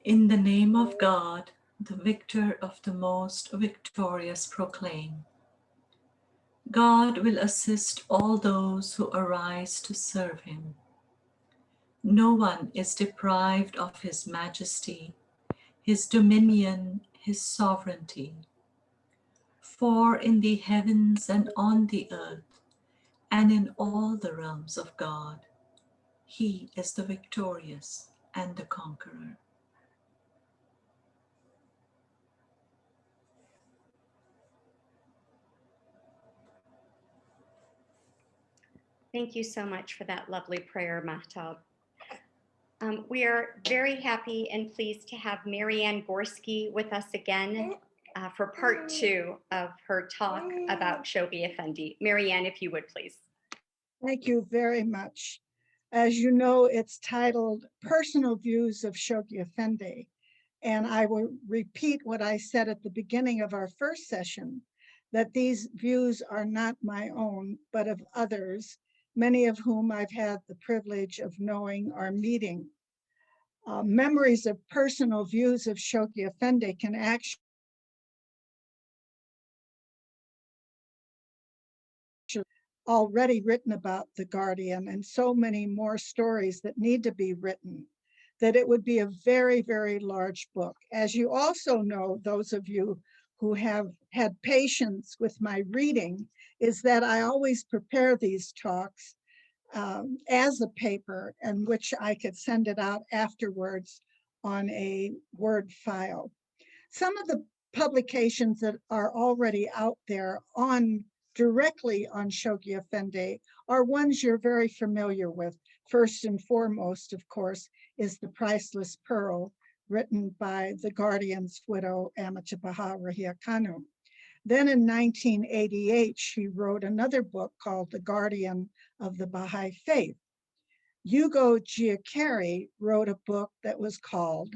In the name of God, the victor of the most victorious, proclaim. God will assist all those who arise to serve him. No one is deprived of his majesty, his dominion, his sovereignty. For in the heavens and on the earth, and in all the realms of God, he is the victorious and the conqueror. Thank you so much for that lovely prayer, Mahtab. We are very happy and pleased to have Marianne Gorski with us again for part 2 of her talk about Shoghi Effendi. Marianne, if you would please. Thank you very much. As you know, it's titled Personal Views of Shoghi Effendi. And I will repeat what I said at the beginning of our first session, that these views are not my own, but of others, many of whom I've had the privilege of knowing or meeting. Memories of personal views of Shoghi Effendi can actually already written about the Guardian, and so many more stories that need to be written, that it would be a very, very large book. As you also know, those of you who have had patience with my reading, is that I always prepare these talks as a paper in which I could send it out afterwards on a Word file. Some of the publications that are already out there directly on Shoghi Effendi are ones you're very familiar with. First and foremost, of course, is The Priceless Pearl, written by the Guardian's widow, Amata Baha Rahia Kanu. Then in 1988, she wrote another book called The Guardian of the Baha'i Faith. Ugo Giaccheri wrote a book that was called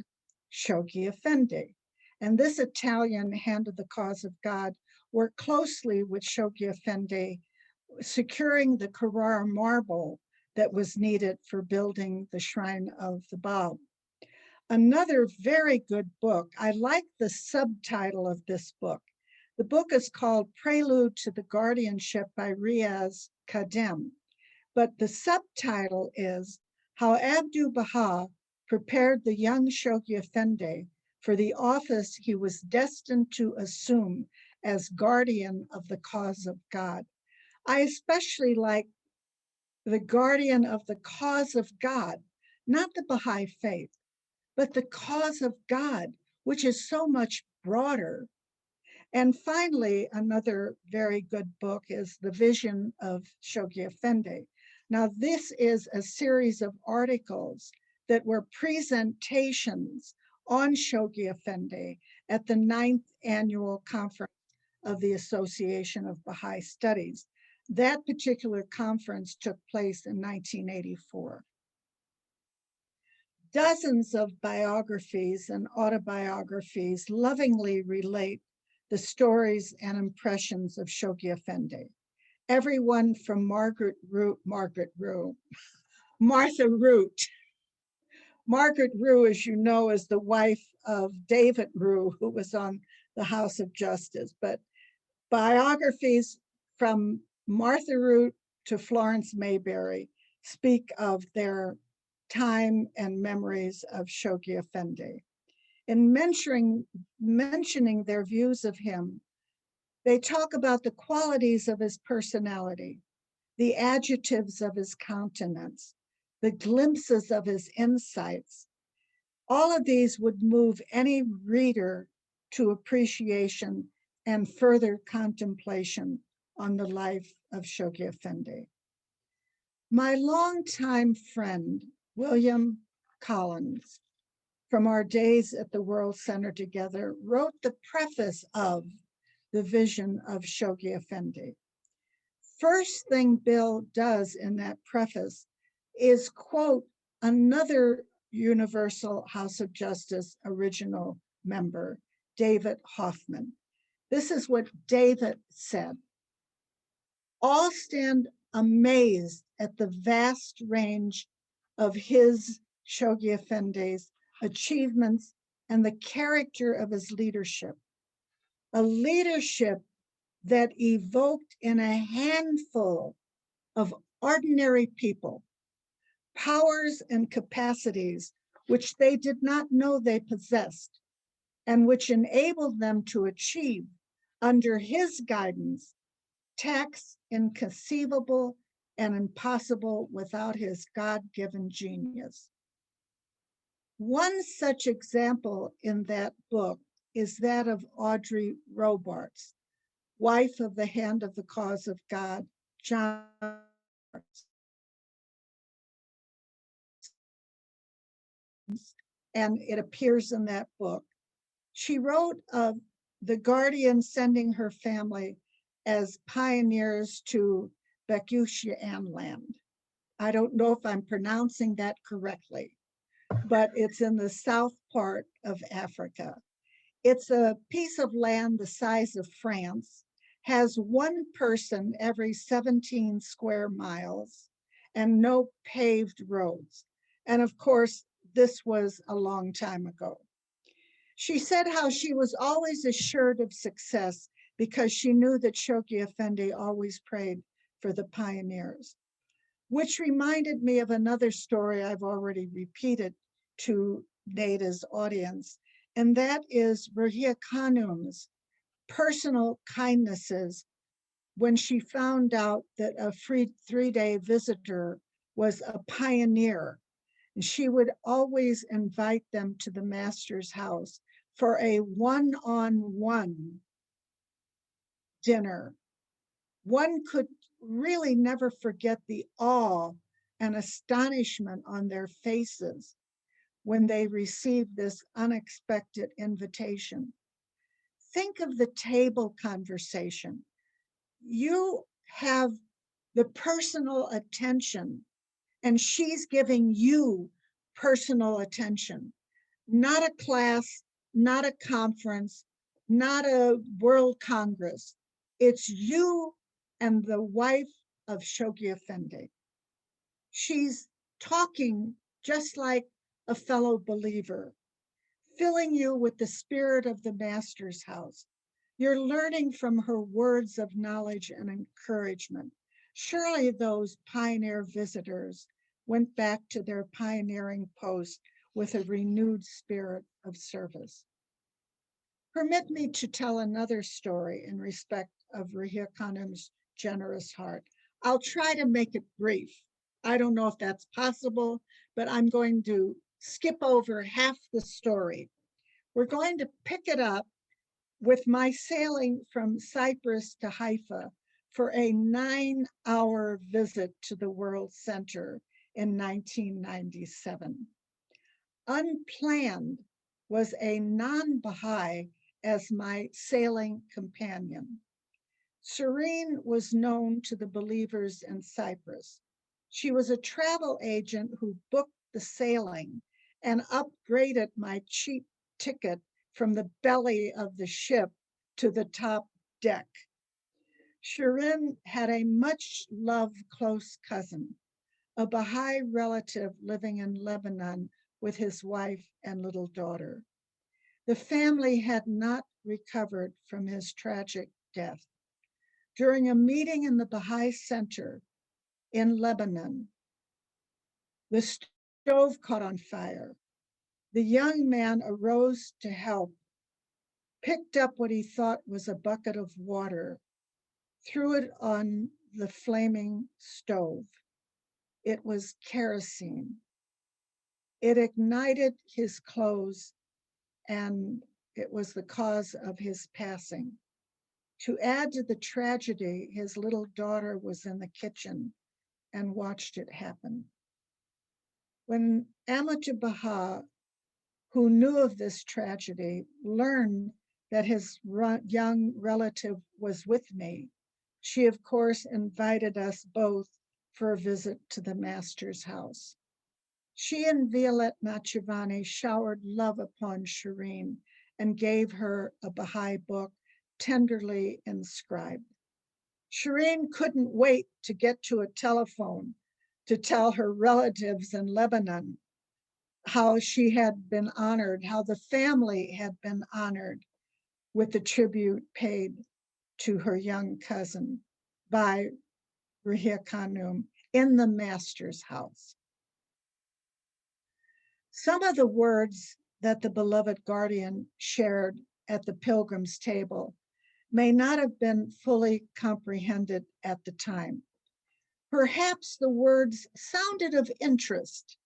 Shoghi Effendi. And this Italian hand of the cause of God worked closely with Shoghi Effendi, securing the Carrara marble that was needed for building the Shrine of the Baal. Another very good book, I like the subtitle of this book. The book is called Prelude to the Guardianship by Riaz Kadem, but the subtitle is How Abdu Baha Prepared the Young Shoghi Effendi for the office he was destined to assume as guardian of the cause of God. I especially like the guardian of the cause of God, not the Baha'i faith, but the cause of God, which is so much broader. And finally, another very good book is The Vision of Shoghi Effendi. Now, this is a series of articles that were presentations on Shoghi Effendi at the 9th annual conference of the Association of Baha'i Studies. That particular conference took place in 1984. Dozens of biographies and autobiographies lovingly relate the stories and impressions of Shoghi Effendi. Everyone from Martha Root. Margaret Rue, as you know, is the wife of David Rue, who was on the House of Justice. But biographies from Martha Root to Florence Mayberry speak of their time and memories of Shoghi Effendi. In mentioning their views of him, they talk about the qualities of his personality, the adjectives of his countenance, the glimpses of his insights. All of these would move any reader to appreciation and further contemplation on the life of Shoghi Effendi. My longtime friend, William Collins, from our days at the World Center together, wrote the preface of The Vision of Shoghi Effendi. First thing Bill does in that preface is quote another Universal House of Justice original member, David Hoffman. This is what David said. All stand amazed at the vast range of his, Shoghi Effendi's, achievements and the character of his leadership, a leadership that evoked in a handful of ordinary people powers and capacities which they did not know they possessed, and which enabled them to achieve, under his guidance, tasks inconceivable and impossible without his God-given genius. One such example in that book is that of Audrey Robarts, wife of the Hand of the Cause of God, John Robarts. And it appears in that book. She wrote of the Guardian sending her family as pioneers to Bechuanaland land. I don't know if I'm pronouncing that correctly, but it's in the south part of Africa. It's a piece of land the size of France, has one person every 17 square miles, and no paved roads. And of course, this was a long time ago. She said how she was always assured of success because she knew that Shoghi Effendi always prayed for the pioneers, which reminded me of another story I've already repeated to Nada's audience, and that is Rahia Khanum's personal kindnesses when she found out that a free 3-day visitor was a pioneer. And she would always invite them to the master's house for a one-on-one dinner. One could really never forget the awe and astonishment on their faces when they received this unexpected invitation. Think of the table conversation. You have the personal attention, and she's giving you personal attention, not a class, not a conference, not a world congress. It's you and the wife of Shoghi Effendi. She's talking just like a fellow believer, filling you with the spirit of the master's house. You're learning from her words of knowledge and encouragement. Surely those pioneer visitors went back to their pioneering post with a renewed spirit of service. Permit me to tell another story in respect of Rahia Khanum's generous heart. I'll try to make it brief. I don't know if that's possible, but I'm going to skip over half the story. We're going to pick it up with my sailing from Cyprus to Haifa for a 9-hour visit to the World Center in 1997. Unplanned was a non-Baha'i as my sailing companion. Serene was known to the believers in Cyprus. She was a travel agent who booked the sailing and upgraded my cheap ticket from the belly of the ship to the top deck. Shirin had a much loved close cousin, a Baha'i relative living in Lebanon with his wife and little daughter. The family had not recovered from his tragic death. During a meeting in the Baha'i Center in Lebanon, the stove caught on fire. The young man arose to help, picked up what he thought was a bucket of water, threw it on the flaming stove. It was kerosene. It ignited his clothes, and it was the cause of his passing. To add to the tragedy, his little daughter was in the kitchen and watched it happen. When Amatu Baha, who knew of this tragedy, learned that his young relative was with me, she of course invited us both for a visit to the master's house. She and Violette Nachivani showered love upon Shireen and gave her a Baha'i book tenderly inscribed. Shireen couldn't wait to get to a telephone to tell her relatives in Lebanon how she had been honored, how the family had been honored with the tribute paid to her young cousin by Rahia Khanum in the master's house. Some of the words that the beloved guardian shared at the pilgrim's table may not have been fully comprehended at the time. Perhaps the words sounded of interest,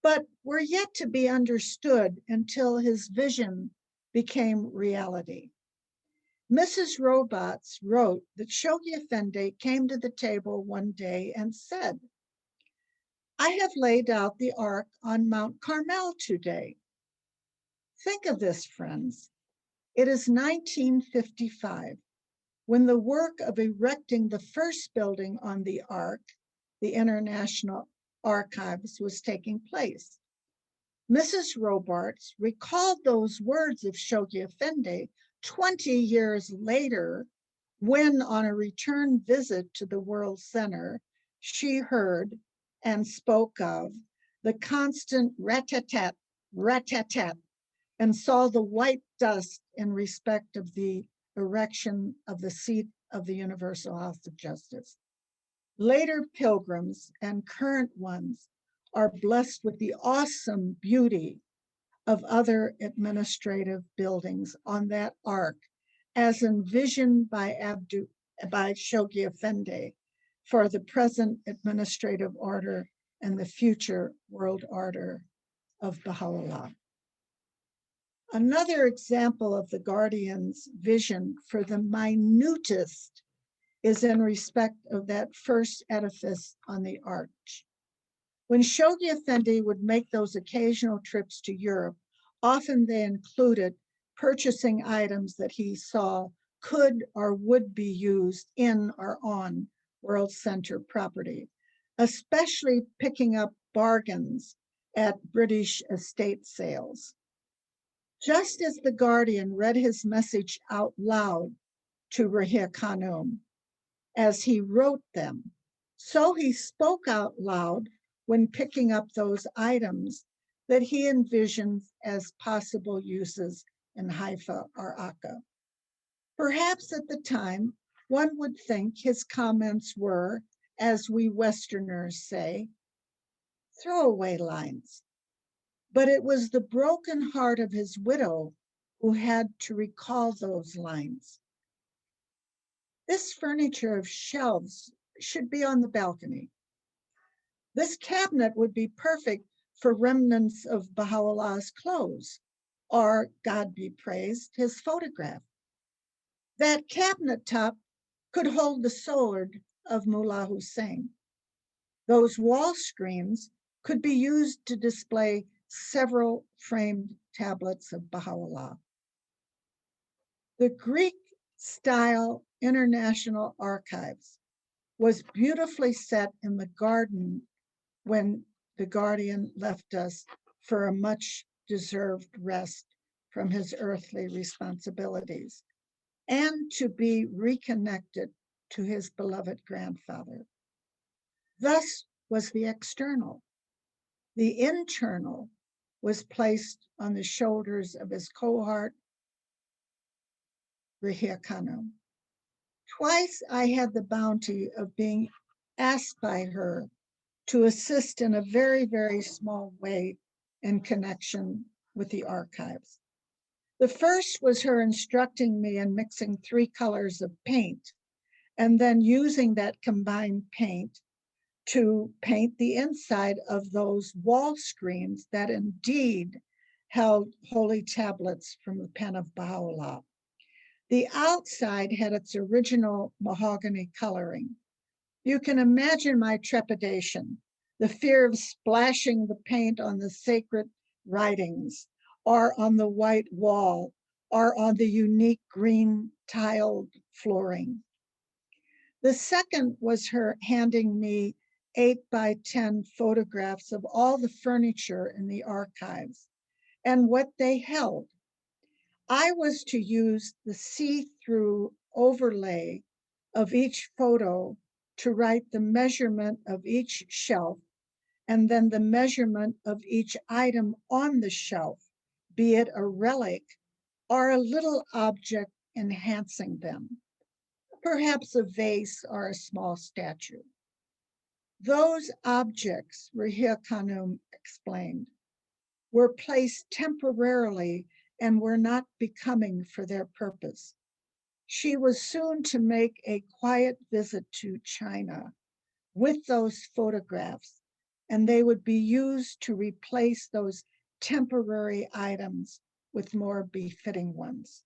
but were yet to be understood until his vision became reality. Mrs. Robarts wrote that Shoghi Effendi came to the table one day and said, "I have laid out the ark on Mount Carmel today." Think of this, friends. It is 1955, when the work of erecting the first building on the ark, the International Archives, was taking place. Mrs. Robarts recalled those words of Shoghi Effendi 20 years later, when on a return visit to the World Center, she heard and spoke of the constant rat-tat-tat, rat-tat-tat, and saw the white dust in respect of the erection of the seat of the Universal House of Justice. Later pilgrims and current ones are blessed with the awesome beauty of other administrative buildings on that ark, as envisioned by Shoghi Effendi for the present administrative order and the future world order of Baha'u'llah. Another example of the guardian's vision for the minutest is in respect of that first edifice on the arch. When Shoghi Effendi would make those occasional trips to Europe, often they included purchasing items that he saw could or would be used in or on World Center property, especially picking up bargains at British estate sales. Just as the guardian read his message out loud to Rahia Khanum as he wrote them, so he spoke out loud when picking up those items that he envisions as possible uses in Haifa or Akka. Perhaps at the time, one would think his comments were, as we Westerners say, throwaway lines. But it was the broken heart of his widow who had to recall those lines. This furniture of shelves should be on the balcony. This cabinet would be perfect for remnants of Baha'u'llah's clothes, or, God be praised, his photograph. That cabinet top could hold the sword of Mullah Hussein. Those wall screens could be used to display several framed tablets of Baha'u'llah. The Greek-style International Archives was beautifully set in the garden when the guardian left us for a much-deserved rest from his earthly responsibilities and to be reconnected to his beloved grandfather. Thus was the external. The internal was placed on the shoulders of his cohort, Rahia Khanum. Twice I had the bounty of being asked by her to assist in a very, very small way in connection with the archives. The first was her instructing me in mixing 3 colors of paint and then using that combined paint to paint the inside of those wall screens that indeed held holy tablets from the pen of Baha'u'llah. The outside had its original mahogany coloring. You can imagine my trepidation, the fear of splashing the paint on the sacred writings, or on the white wall, or on the unique green tiled flooring. The second was her handing me 8x10 photographs of all the furniture in the archives and what they held. I was to use the see-through overlay of each photo to write the measurement of each shelf and then the measurement of each item on the shelf, be it a relic or a little object enhancing them, perhaps a vase or a small statue. Those objects, Rahia Khanum explained, were placed temporarily and were not becoming for their purpose. She was soon to make a quiet visit to China with those photographs, and they would be used to replace those temporary items with more befitting ones.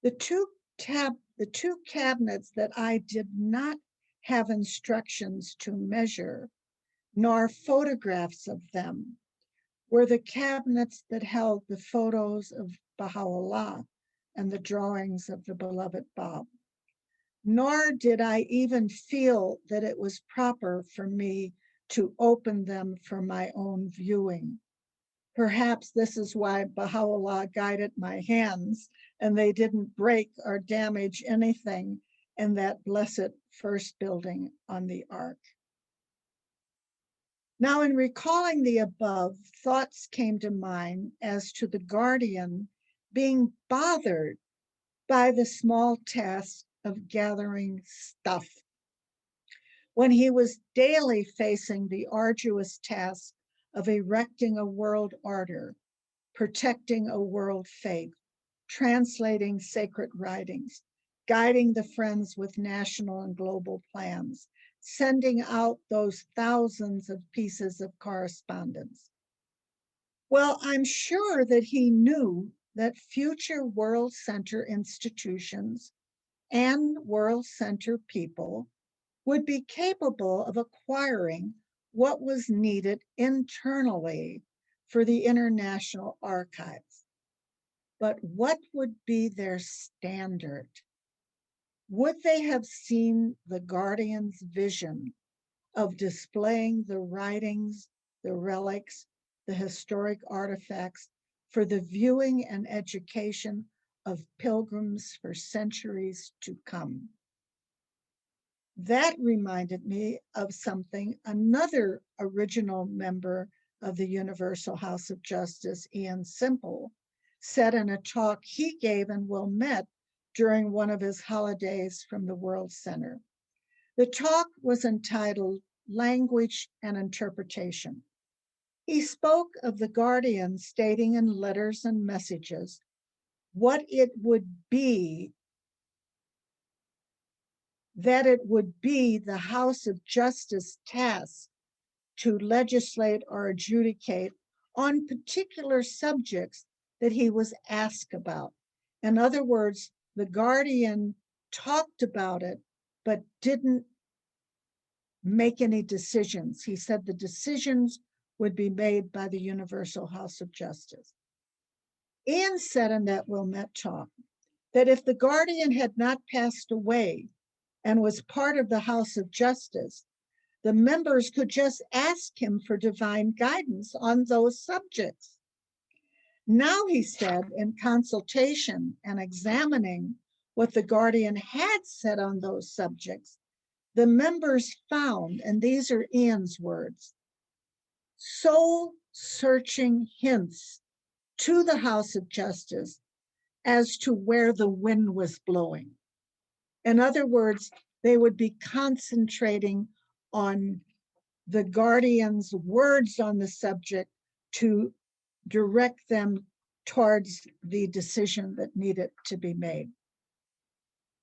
The two cabinets that I did not have instructions to measure, nor photographs of them, were the cabinets that held the photos of Baha'u'llah and the drawings of the beloved Bab. Nor did I even feel that it was proper for me to open them for my own viewing. Perhaps this is why Baha'u'llah guided my hands and they didn't break or damage anything in that blessed first building on the Ark. Now, in recalling the above, thoughts came to mind as to the guardian being bothered by the small task of gathering stuff when he was daily facing the arduous task of erecting a world order, protecting a world faith, translating sacred writings, guiding the Friends with national and global plans, sending out those thousands of pieces of correspondence. Well, I'm sure that he knew that future World Center institutions and World Center people would be capable of acquiring what was needed internally for the international archives. But what would be their standard? Would they have seen the Guardian's vision of displaying the writings, the relics, the historic artifacts for the viewing and education of pilgrims for centuries to come? That reminded me of something another original member of the Universal House of Justice, Ian Simple, said in a talk he gave in Wilmette during one of his holidays from the World Center. The talk was entitled Language and Interpretation. He spoke of the Guardian stating in letters and messages what it would be, that it would be the House of Justice task to legislate or adjudicate on particular subjects that he was asked about. In other words, the Guardian talked about it, but didn't make any decisions. He said the decisions would be made by the Universal House of Justice. Ian said in that Wilmette talk that if the Guardian had not passed away and was part of the House of Justice, the members could just ask him for divine guidance on those subjects. Now, he said, in consultation and examining what the Guardian had said on those subjects, the members found, and these are Ian's words, soul-searching hints to the House of Justice as to where the wind was blowing. In other words, they would be concentrating on the Guardian's words on the subject to direct them towards the decision that needed to be made.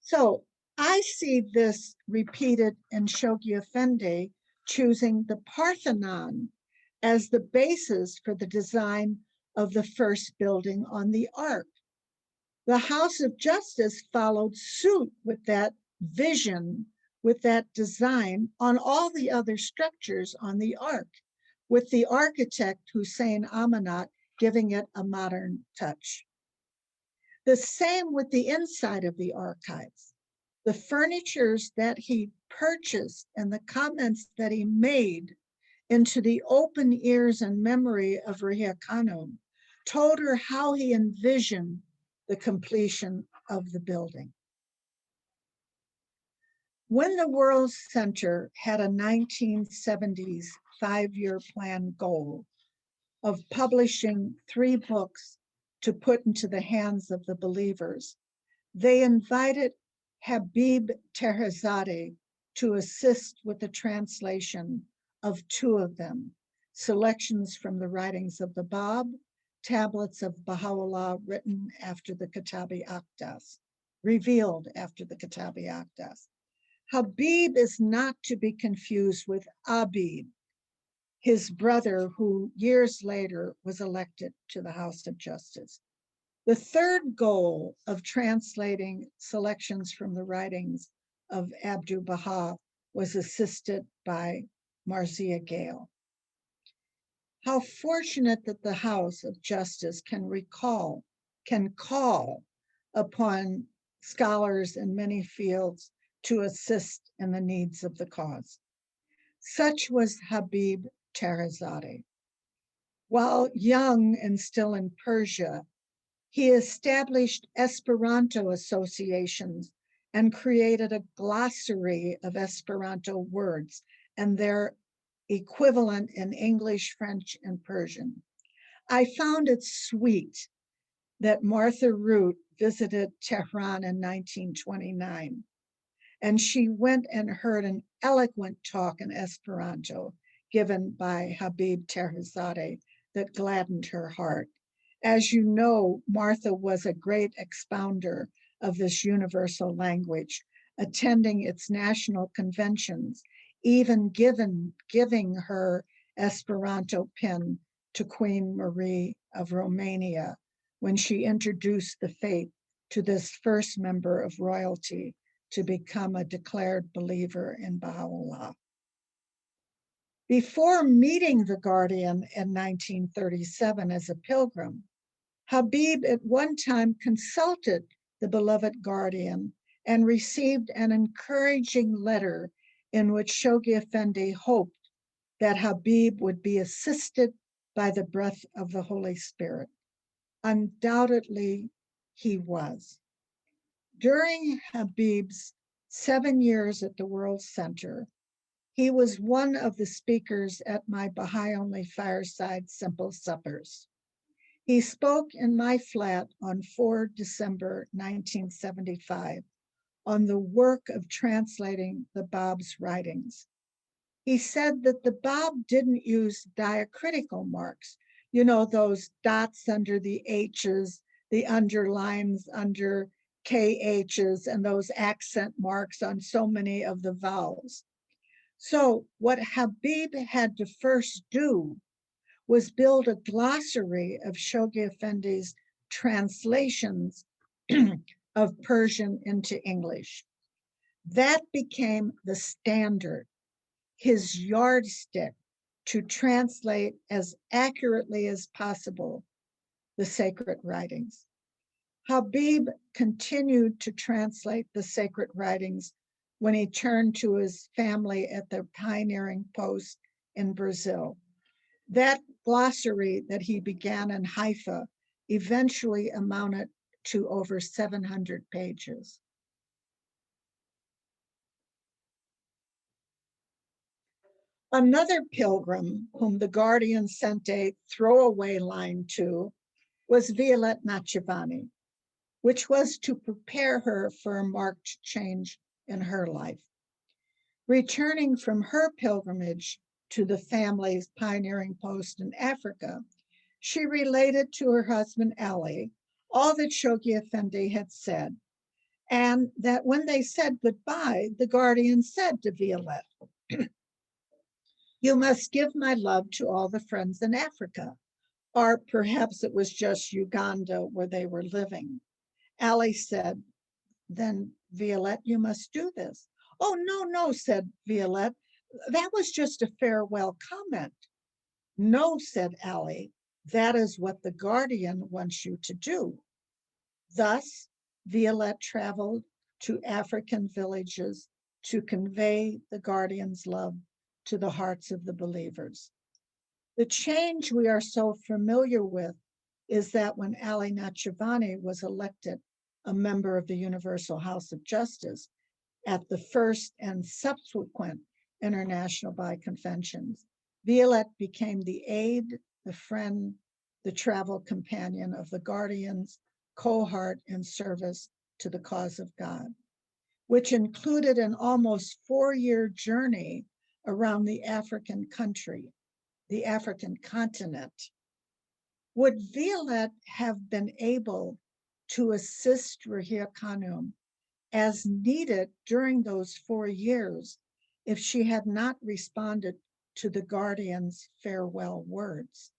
So I see this repeated in Shoghi Effendi choosing the Parthenon as the basis for the design of the first building on the Ark. The House of Justice followed suit with that vision, with that design on all the other structures on the Ark, with the architect Hussein Amanat giving it a modern touch. The same with the inside of the archives. The furnitures that he purchased and the comments that he made into the open ears and memory of Rahia Khanum told her how he envisioned the completion of the building. When the World Center had a 1970s 5-year plan goal of publishing 3 books to put into the hands of the believers, they invited Habib Teherzadeh to assist with the translation of 2 of them, selections from the writings of the Bab, tablets of Baha'u'llah written after the Kitabi Aqdas, revealed after the Kitabi Aqdas. Habib is not to be confused with Abib, his brother, who years later was elected to the House of Justice. The third goal of translating selections from the writings of Abdu'l Baha was assisted by Marzieh Gale. How fortunate that the House of Justice can call upon scholars in many fields to assist in the needs of the cause. Such was Habib Teherzadeh. While young and still in Persia, he established Esperanto associations and created a glossary of Esperanto words and their equivalent in English, French, and Persian. I found it sweet that Martha Root visited Tehran in 1929, and she went and heard an eloquent talk in Esperanto given by Habib Teherzadeh that gladdened her heart. As you know, Martha was a great expounder of this universal language, attending its national conventions, even giving her Esperanto pin to Queen Marie of Romania when she introduced the faith to this first member of royalty to become a declared believer in Baha'u'llah. Before meeting the Guardian in 1937 as a pilgrim, Habib at one time consulted the beloved Guardian and received an encouraging letter in which Shoghi Effendi hoped that Habib would be assisted by the breath of the Holy Spirit. Undoubtedly, he was. During Habib's 7 years at the World Center, he was one of the speakers at my Baha'i-only fireside simple suppers. He spoke in my flat on 4 December 1975 on the work of translating the Bab's writings. He said that the Bab didn't use diacritical marks, you know, those dots under the H's, the underlines under KH's, and those accent marks on so many of the vowels. So what Habib had to first do was build a glossary of Shoghi Effendi's translations of Persian into English. That became the standard, his yardstick to translate as accurately as possible the sacred writings. Habib continued to translate the sacred writings when he turned to his family at their pioneering post in Brazil. That glossary that he began in Haifa eventually amounted to over 700 pages. Another pilgrim whom the Guardian sent a throwaway line to was Violette Nachivani, which was to prepare her for a marked change in her life. Returning from her pilgrimage to the family's pioneering post in Africa, she related to her husband Ali all that Shoghi Effendi had said, and that when they said goodbye, the Guardian said to Violette, "You must give my love to all the friends in Africa," or perhaps it was just Uganda where they were living. Ali said, "Then, Violette, you must do this." "Oh, no, no," said Violette. "That was just a farewell comment." "No," said Ali, "that is what the Guardian wants you to do." Thus, Violette traveled to African villages to convey the Guardian's love to the hearts of the believers. The change we are so familiar with is that when Ali Nachivani was elected a member of the Universal House of Justice, at the first and subsequent International Baha'i Conventions, Violette became the aide, the friend, the travel companion of the Guardians, cohort in service to the cause of God, which included an almost 4-year journey around the African continent. Would Violette have been able to assist Rahia Khanum as needed during those 4 years if she had not responded to the Guardian's farewell words?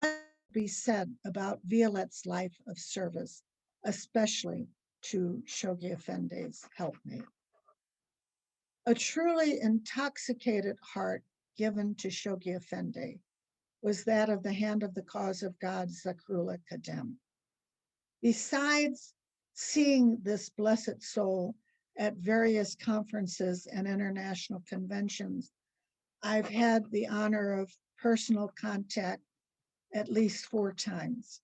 What be said about Violette's life of service, especially to Shoghi Effendi's helpmate? A truly intoxicated heart given to Shoghi Effendi was that of the hand of the cause of God, Zakrullah Kadem. Besides seeing this blessed soul at various conferences and international conventions, I've had the honor of personal contact at least 4 times.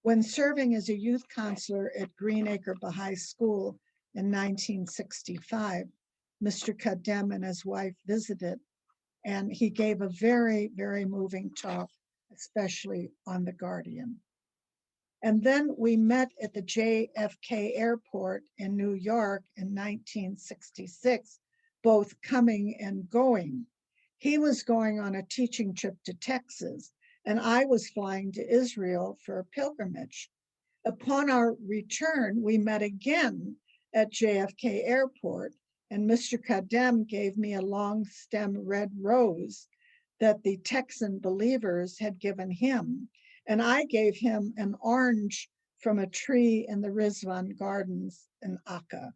When serving as a youth counselor at Greenacre Baha'i School in 1965, Mr. Kadem and his wife visited, and he gave a very, very moving talk, especially on the Guardian. And then we met at the JFK airport in New York in 1966, both coming and going. He was going on a teaching trip to Texas, and I was flying to Israel for a pilgrimage. Upon our return, we met again at JFK airport, and Mr. Kadem gave me a long stem red rose that the Texan believers had given him, and I gave him an orange from a tree in the Rizwan Gardens in Akka.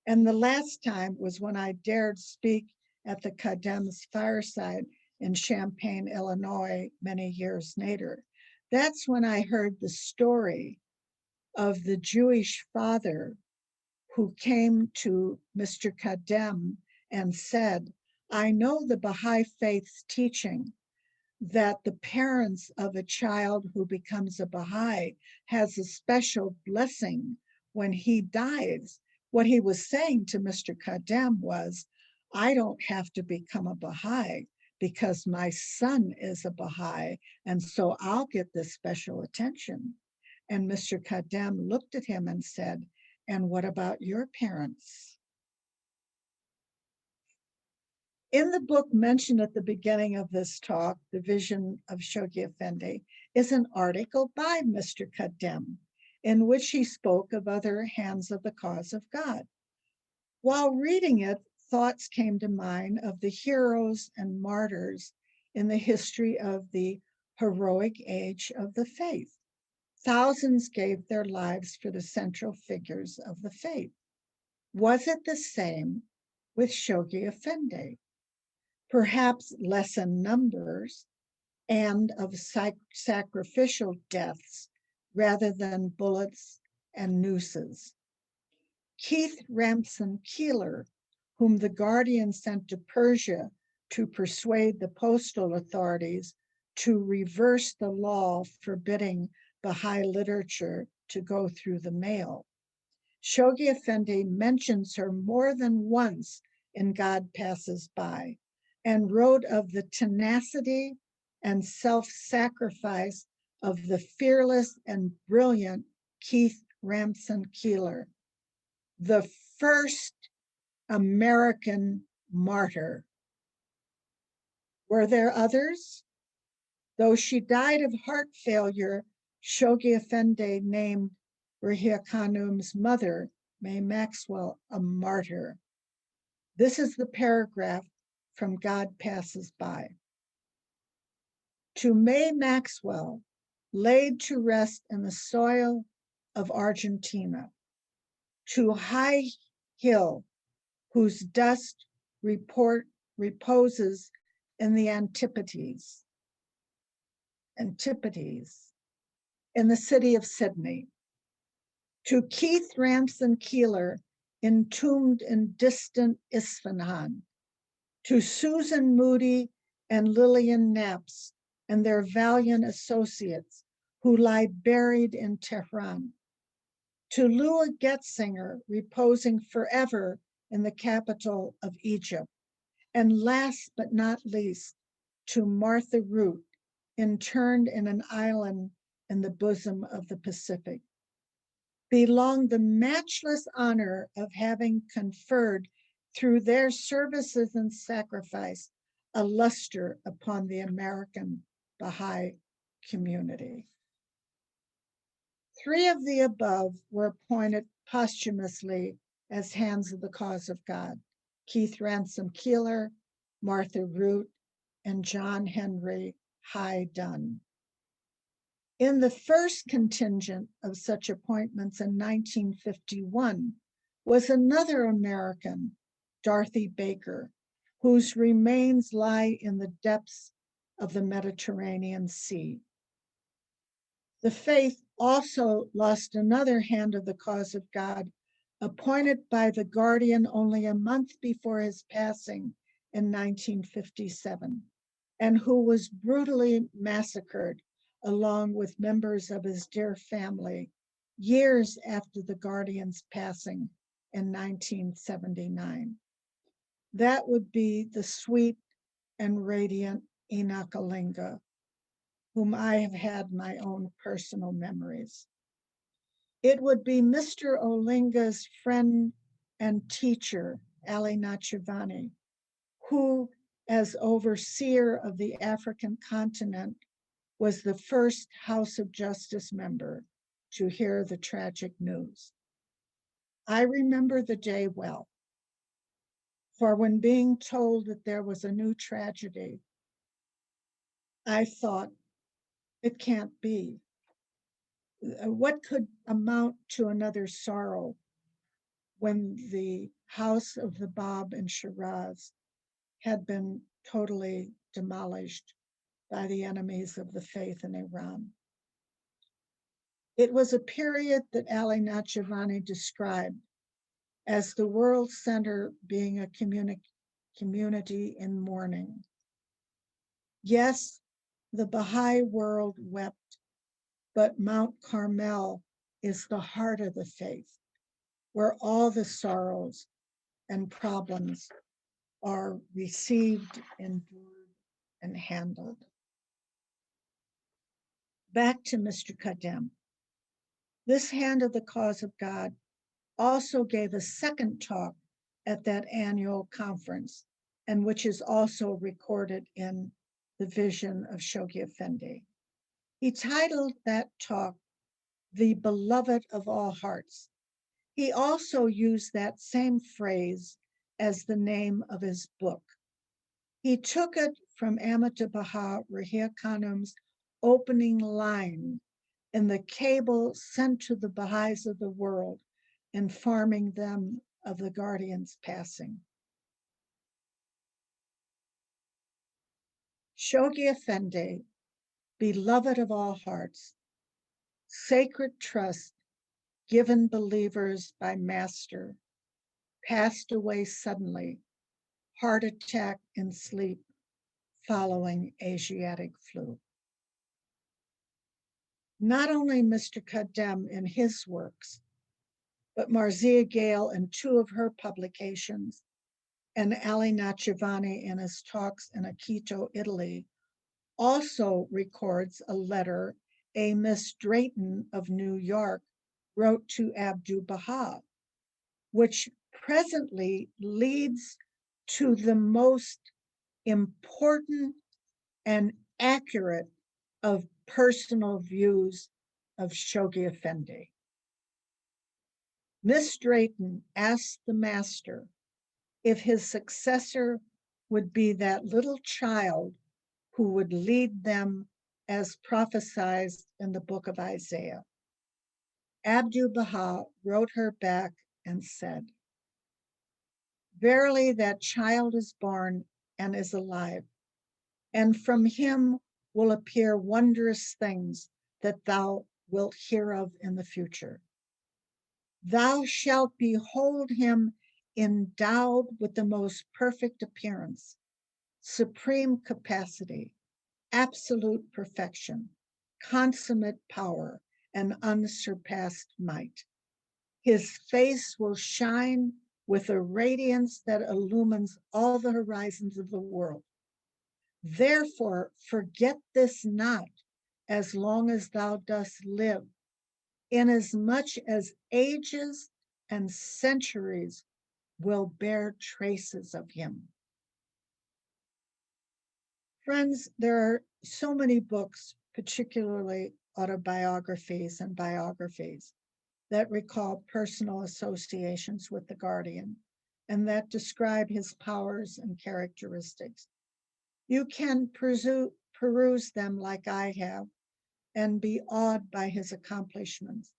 And the last time was when I dared speak at the Kadem's fireside in Champaign, Illinois, many years later. That's when I heard the story of the Jewish father who came to Mr. Kadem and said, I know the Baha'i faith's teaching that the parents of a child who becomes a Baha'i has a special blessing when he dies. What he was saying to Mr. Kadem was, I don't have to become a Baha'i because my son is a Baha'i, and so I'll get this special attention. And Mr. Kadem looked at him and said, and what about your parents? In the book mentioned at the beginning of this talk, The Vision of Shoghi Effendi, is an article by Mr. Kadem in which he spoke of other hands of the cause of God. While reading it, thoughts came to mind of the heroes and martyrs in the history of the heroic age of the faith. Thousands gave their lives for the central figures of the faith. Was it the same with Shoghi Effendi? Perhaps less in numbers and of sacrificial deaths rather than bullets and nooses. Keith Ramson Keeler, whom the Guardian sent to Persia to persuade the postal authorities to reverse the law forbidding Baha'i literature to go through the mail. Shoghi Effendi mentions her more than once in God Passes By, and wrote of the tenacity and self-sacrifice of the fearless and brilliant Keith Ramson Keeler, the first American martyr. Were there others? Though she died of heart failure, Shoghi Effendi named Rahia Khanum's mother, May Maxwell, a martyr. This is the paragraph from God Passes By. To May Maxwell, laid to rest in the soil of Argentina, to High Hill, whose dust reposes in the Antipodes, in the city of Sydney, to Keith Ramson Keeler, entombed in distant Isfahan, to Susan Moody and Lillian Naps and their valiant associates who lie buried in Tehran, to Lua Getzinger, reposing forever in the capital of Egypt, and last but not least, to Martha Root, interned in an island in the bosom of the Pacific, belong the matchless honor of having conferred through their services and sacrifice a luster upon the American Baha'i community. 3 of the above were appointed posthumously as Hands of the Cause of God: Keith Ransom Keeler, Martha Root, and John Henry High Dunn. In the first contingent of such appointments in 1951 was another American, Dorothy Baker, whose remains lie in the depths of the Mediterranean Sea. The faith also lost another Hand of the Cause of God, appointed by the Guardian only a month before his passing in 1957, and who was brutally massacred along with members of his dear family years after the Guardian's passing in 1979. That would be the sweet and radiant Enoch Alinga, whom I have had my own personal memories. It would be Mr. Olinga's friend and teacher, Ali Nachivani, who, as overseer of the African continent, was the first House of Justice member to hear the tragic news. I remember the day well, for when being told that there was a new tragedy, I thought, it can't be. What could amount to another sorrow when the house of the Bab in Shiraz had been totally demolished by the enemies of the faith in Iran? It was a period that Ali Nachivani described as the world center being a community in mourning. Yes, the Baha'i world wept, but Mount Carmel is the heart of the faith, where all the sorrows and problems are received, endured, and handled. Back to Mr. Kadem. This Hand of the Cause of God also gave a second talk at that annual conference, and which is also recorded in the Vision of Shoghi Effendi. He titled that talk, "The Beloved of All Hearts." He also used that same phrase as the name of his book. He took it from Amita Baha Rahia Khanum's opening line in the cable sent to the Baha'is of the world, informing them of the Guardian's passing. Shoghi Effendi, beloved of all hearts, sacred trust given believers by Master, passed away suddenly, heart attack in sleep following Asiatic flu. Not only Mr. Kadem in his works, but Marzieh Gale in 2 of her publications, and Ali Nachivani in his talks in Quito, Italy, also records a letter a Miss Drayton of New York wrote to Abdu'l-Baha, which presently leads to the most important and accurate of personal views of Shoghi Effendi. Miss Drayton asked the Master if his successor would be that little child who would lead them as prophesied in the book of Isaiah. Abdu'l-Baha wrote her back and said, "Verily that child is born and is alive, and from him will appear wondrous things that thou wilt hear of in the future. Thou shalt behold him endowed with the most perfect appearance, supreme capacity, absolute perfection, consummate power, and unsurpassed might. His face will shine with a radiance that illumines all the horizons of the world. Therefore, forget this not as long as thou dost live, inasmuch as ages and centuries will bear traces of him. Friends, there are so many books, particularly autobiographies and biographies, that recall personal associations with the guardian and that describe his powers and characteristics. You can peruse them like I have and be awed by his accomplishments,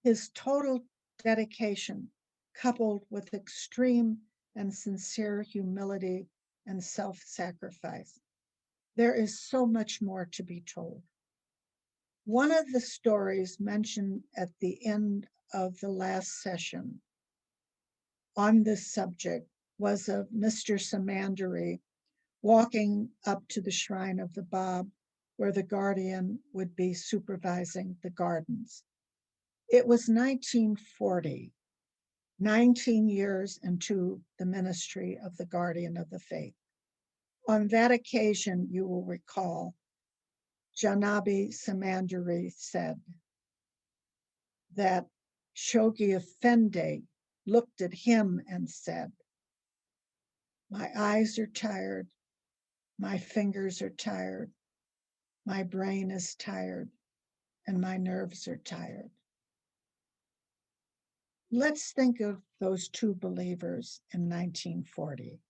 his total dedication, coupled with extreme and sincere humility and self-sacrifice. There is so much more to be told. One of the stories mentioned at the end of the last session on this subject was of Mr. Samandari walking up to the shrine of the Bab, where the guardian would be supervising the gardens. It was 1940, 19 years into the ministry of the guardian of the faith. On that occasion, you will recall, Janabi Samandari said that Shoghi Effendi looked at him and said, "My eyes are tired, my fingers are tired, my brain is tired, and my nerves are tired." Let's think of those two believers in 1940.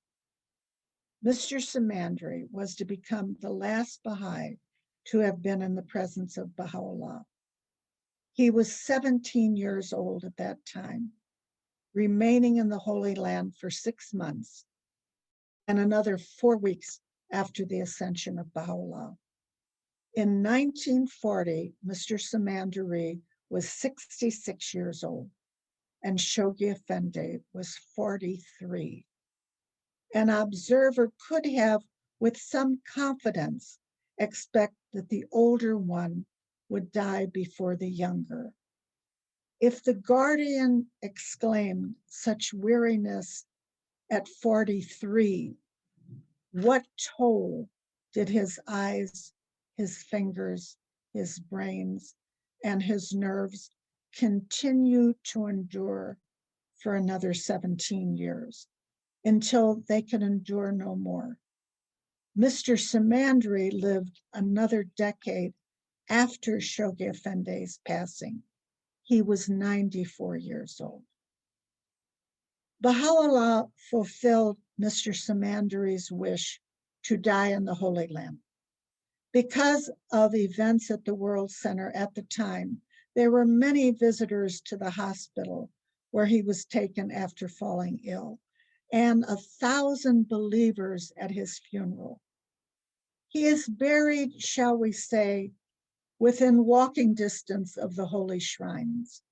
Mr. Samandari was to become the last Baha'i to have been in the presence of Baha'u'llah. He was 17 years old at that time, remaining in the Holy Land for 6 months and another 4 weeks after the ascension of Baha'u'llah. In 1940, Mr. Samandari was 66 years old and Shoghi Effendi was 43. An observer could have, with some confidence, expect that the older one would die before the younger. If the guardian exclaimed such weariness at 43, what toll did his eyes, his fingers, his brains, and his nerves continue to endure for another 17 years until they could endure no more? Mr. Samandari lived another decade after Shoghi Effendi's passing. He was 94 years old. Baha'u'llah fulfilled Mr. Samandari's wish to die in the Holy Land. Because of events at the World Center at the time, there were many visitors to the hospital where he was taken after falling ill, and 1,000 believers at his funeral. He is buried, shall we say, within walking distance of the holy shrines,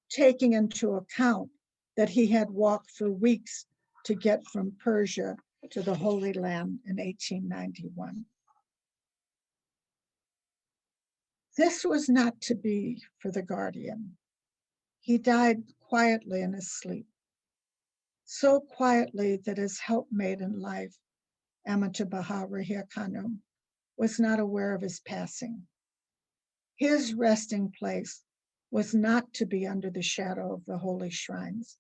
taking into account that he had walked for weeks to get from Persia to the Holy Land in 1891. This was not to be for the guardian. He died quietly in his sleep, so quietly that his helpmate in life, Amata Baha Rahia Khanum, was not aware of his passing. His resting place was not to be under the shadow of the holy shrines,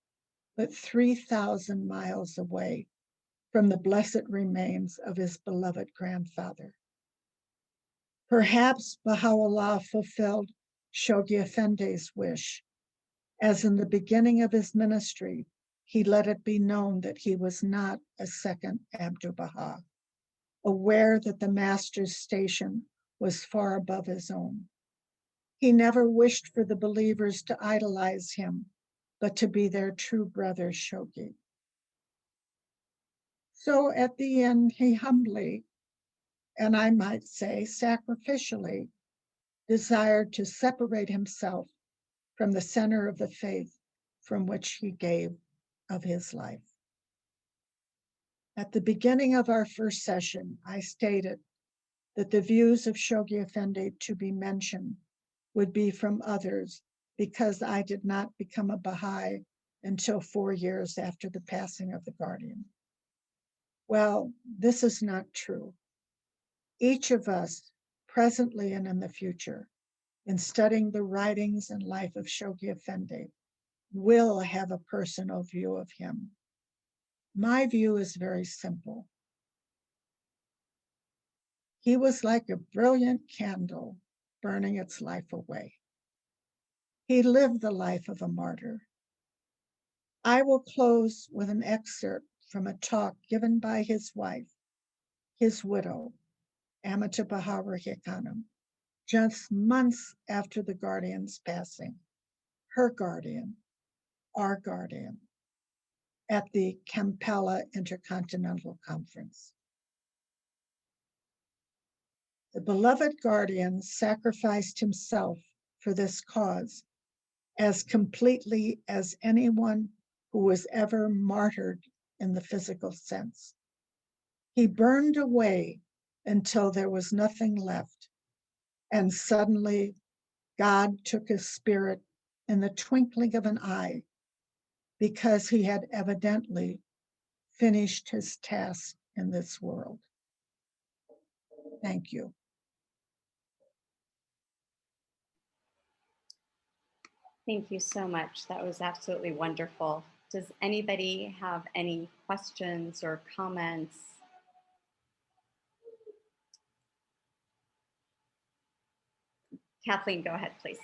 but 3,000 miles away from the blessed remains of his beloved grandfather. Perhaps Baha'u'llah fulfilled Shoghi Effendi's wish, as in the beginning of his ministry, he let it be known that he was not a second Abdu'l Baha, aware that the master's station was far above his own. He never wished for the believers to idolize him, but to be their true brother, Shoghi. So at the end, he humbly, and I might say sacrificially, desired to separate himself from the center of the faith from which he gave of his life. At the beginning of our first session, I stated that the views of Shoghi Effendi to be mentioned would be from others because I did not become a Baha'i until 4 years after the passing of the guardian. Well, this is not true. Each of us, presently and in the future, in studying the writings and life of Shoghi Effendi, will have a personal view of him. My view is very simple. He was like a brilliant candle burning its life away. He lived the life of a martyr. I will close with an excerpt from a talk given by his wife, his widow, Amata Bahawar Khanum, just months after the guardian's passing, her guardian, our guardian, at the Kampala Intercontinental Conference. The beloved guardian sacrificed himself for this cause as completely as anyone who was ever martyred in the physical sense. He burned away until there was nothing left, and suddenly God took his spirit in the twinkling of an eye, because he had evidently finished his task in this world. Thank you. Thank you so much. That was absolutely wonderful. Does anybody have any questions or comments? Kathleen, go ahead, please.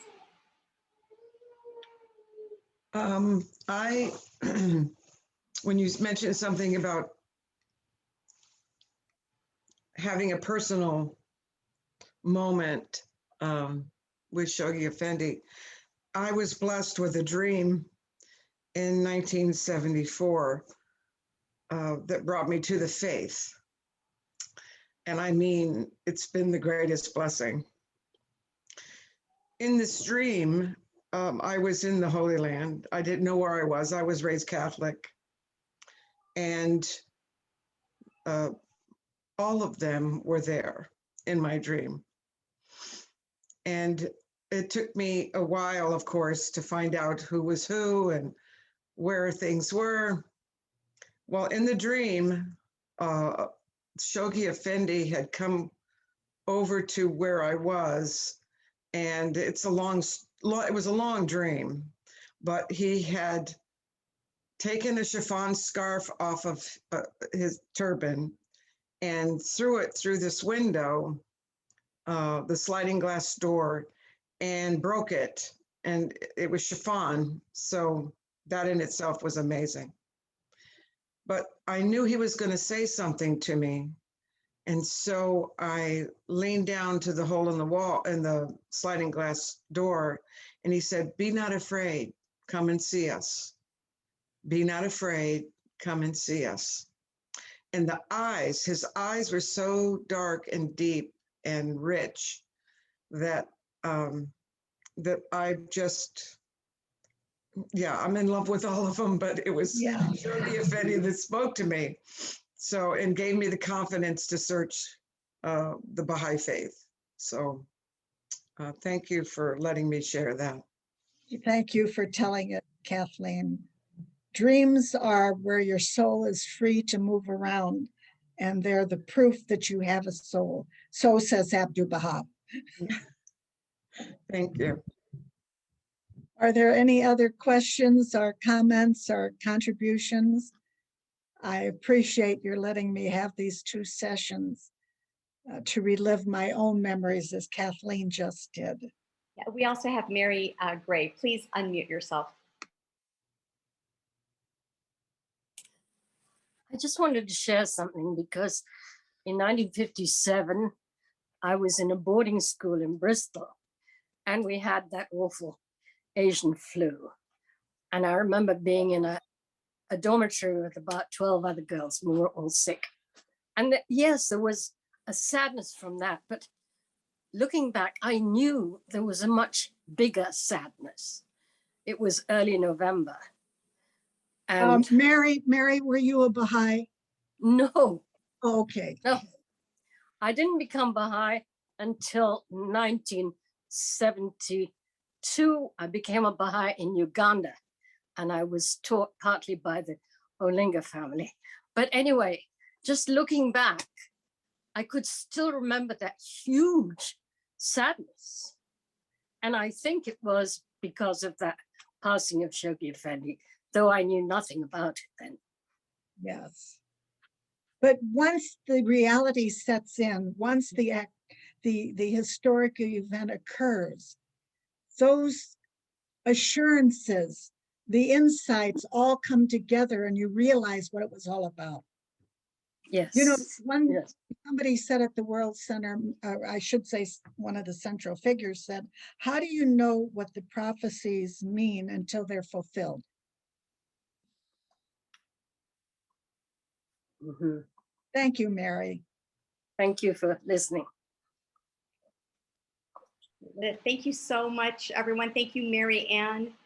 When you mentioned something about having a personal moment with Shoghi Effendi, I was blessed with a dream in 1974 that brought me to the faith. And I mean, it's been the greatest blessing. In this dream, I was in the Holy Land. I didn't know where I was. I was raised Catholic. And all of them were there in my dream. And it took me a while, of course, to find out who was who and where things were. Well, in the dream, Shoghi Effendi had come over to where I was, and it was a long dream, but he had taken a chiffon scarf off of his turban and threw it through this window, the sliding glass door, and broke it. And it was chiffon. So that in itself was amazing. But I knew he was going to say something to me. And so I leaned down to the hole in the wall, in the sliding glass door, and he said, "Be not afraid, come and see us. Be not afraid, come and see us." And his eyes were so dark and deep and rich that that I just, I'm in love with all of them, but it was Shoghi Effendi that spoke to me. So, and gave me the confidence to search the Baha'i faith. So thank you for letting me share that. Thank you for telling it, Kathleen. Dreams are where your soul is free to move around, and they're the proof that you have a soul. So says Abdul Baha. Thank you. Are there any other questions or comments or contributions? I appreciate your letting me have these 2 sessions to relive my own memories as Kathleen just did. Yeah, we also have Mary Gray. Please unmute yourself. I just wanted to share something because in 1957, I was in a boarding school in Bristol and we had that awful Asian flu. And I remember being in a dormitory with about 12 other girls and we were all sick. And yes, there was a sadness from that. But looking back, I knew there was a much bigger sadness. It was early November. And Mary, were you a Baha'i? no. Oh, okay. No, I didn't become Baha'i until 1973. 2, I became a Baha'i in Uganda, and I was taught partly by the Olinga family. But anyway, just looking back, I could still remember that huge sadness. And I think it was because of that passing of Shoghi Effendi, though I knew nothing about it then. Yes. But once the reality sets in, once the historic event occurs, those assurances, the insights all come together and you realize what it was all about. Yes. You know, Yes. somebody said at the World Center, I should say one of the central figures said, how do you know what the prophecies mean until they're fulfilled? Mm-hmm. Thank you, Mary. Thank you for listening. Thank you so much, everyone. Thank you, Mary Ann.